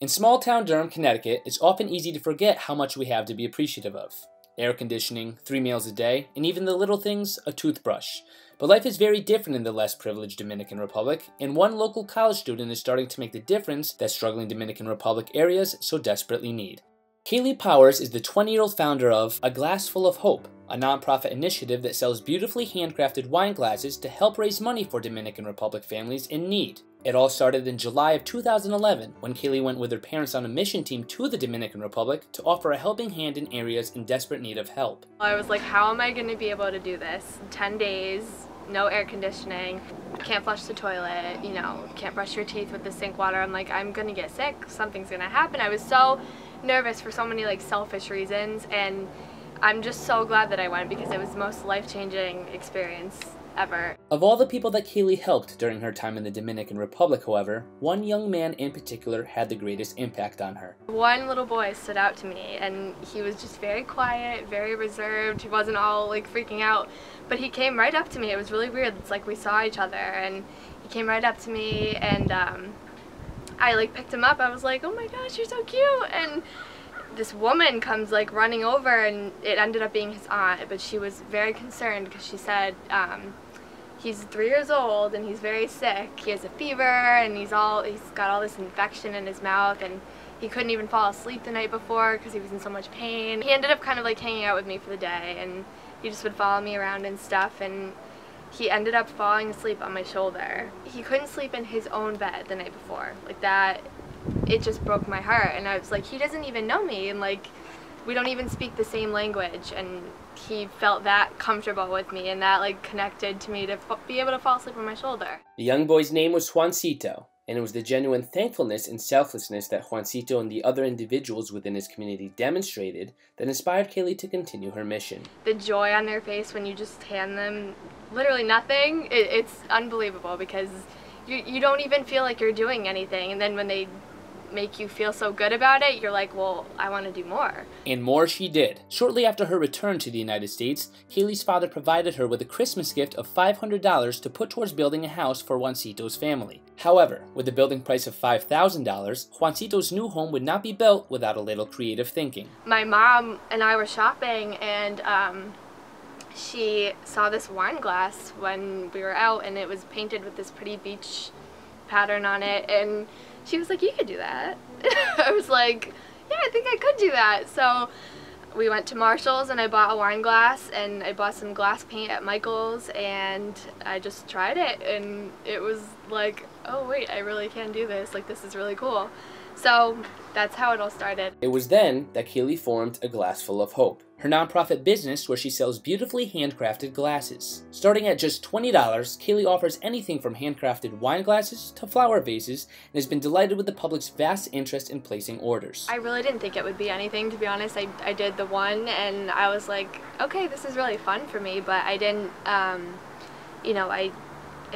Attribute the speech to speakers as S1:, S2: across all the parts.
S1: In small-town Durham, Connecticut, it's often easy to forget how much we have to be appreciative of. Air conditioning, 3 meals a day, and even the little things, a toothbrush. But life is very different in the less privileged Dominican Republic, and one local college student is starting to make the difference that struggling Dominican Republic areas so desperately need. Kaylee Powers is the 20-year-old founder of A Glass Full of Hope, a nonprofit initiative that sells beautifully handcrafted wine glasses to help raise money for Dominican Republic families in need. It all started in July of 2011 when Kaylee went with her parents on a mission team to the Dominican Republic to offer a helping hand in areas in desperate need of help.
S2: I was like, how am I going to be able to do this? 10 days, no air conditioning, can't flush the toilet, you know, can't brush your teeth with the sink water. I'm like, I'm going to get sick, something's going to happen. I was so nervous for so many like selfish reasons, and I'm just so glad that I went because it was the most life-changing experience ever.
S1: Of all the people that Kaylee helped during her time in the Dominican Republic, however, one young man in particular had the greatest impact on her.
S2: One little boy stood out to me, and he was just very quiet, very reserved. He wasn't all like freaking out, but he came right up to me. It was really weird. It's like we saw each other, and he came right up to me, and I like picked him up. I was like, oh my gosh, you're so cute. And this woman comes like running over, and it ended up being his aunt, but she was very concerned because she said, he's 3 years old and he's very sick. He has a fever and he's got all this infection in his mouth, and he couldn't even fall asleep the night before because he was in so much pain. He ended up kind of like hanging out with me for the day, and he just would follow me around and stuff, and he ended up falling asleep on my shoulder. He couldn't sleep in his own bed the night before. Like that, it just broke my heart, and I was like, he doesn't even know me, and like we don't even speak the same language, and he felt that comfortable with me and that like connected to me to be able to fall asleep on my shoulder.
S1: The young boy's name was Juancito, and it was the genuine thankfulness and selflessness that Juancito and the other individuals within his community demonstrated that inspired Kaylee to continue her mission.
S2: The joy on their face when you just hand them literally nothing, it's unbelievable, because you don't even feel like you're doing anything, and then when they make you feel so good about it, you're like, well, I want to do more. And more she did. Shortly after her return to the United States, Kaylee's father provided her with a Christmas gift of $500 to put towards building a house for Juancito's family. However, with the building price of $5,000, Juancito's new home would not be built without a little creative thinking. My mom and I were shopping, and she saw this wine glass when we were out, and it was painted with this pretty beach pattern on it, and she was like, you could do that. I was like, yeah, I think I could do that. So we went to Marshall's and I bought a wine glass, and I bought some glass paint at Michael's, and I just tried it, and it was like, oh wait, I really can do this. Like, this is really cool. So that's how it all started.
S1: It was then that Kaylee formed A Glass Full of Hope, her nonprofit business where she sells beautifully handcrafted glasses. Starting at just $20, Kaylee offers anything from handcrafted wine glasses to flower vases, and has been delighted with the public's vast interest in placing orders. I
S2: really didn't think it would be anything, to be honest. I did the one, and I was like, okay, this is really fun for me, but I didn't, you know, I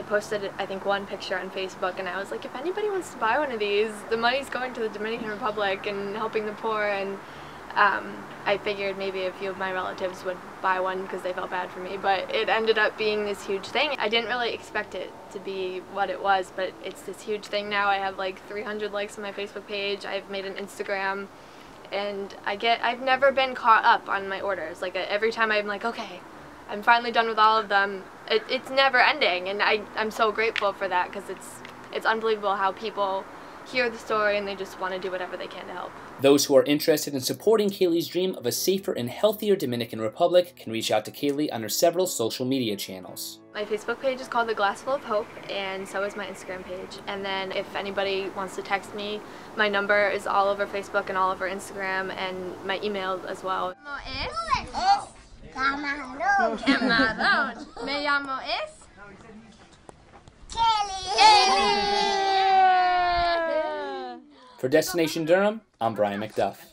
S2: posted, I think, one picture on Facebook, and I was like, if anybody wants to buy one of these, the money's going to the Dominican Republic and helping the poor, and I figured maybe a few of my relatives would buy one because they felt bad for me, but it ended up being this huge thing. I didn't really expect it to be what it was, but it's this huge thing now. I have like 300 likes on my Facebook page. I've made an Instagram, and I've never been caught up on my orders. Like every time I'm like, okay, I'm finally done with all of them. It's never ending, and I'm so grateful for that, because it's unbelievable how people hear the story and they just want to do whatever they can to help.
S1: Those who are interested in supporting Kaylee's dream of a safer and healthier Dominican Republic can reach out to Kaylee on her several social media channels.
S2: My Facebook page is called The Glass Full of Hope, and so is my Instagram page. And then if anybody wants to text me, my number is all over Facebook and all over Instagram, and my email as well.
S3: Camarón.
S2: Camarón. Me llamo es
S3: Kaylee.
S1: For Destination Durham, I'm Brian MacDuff.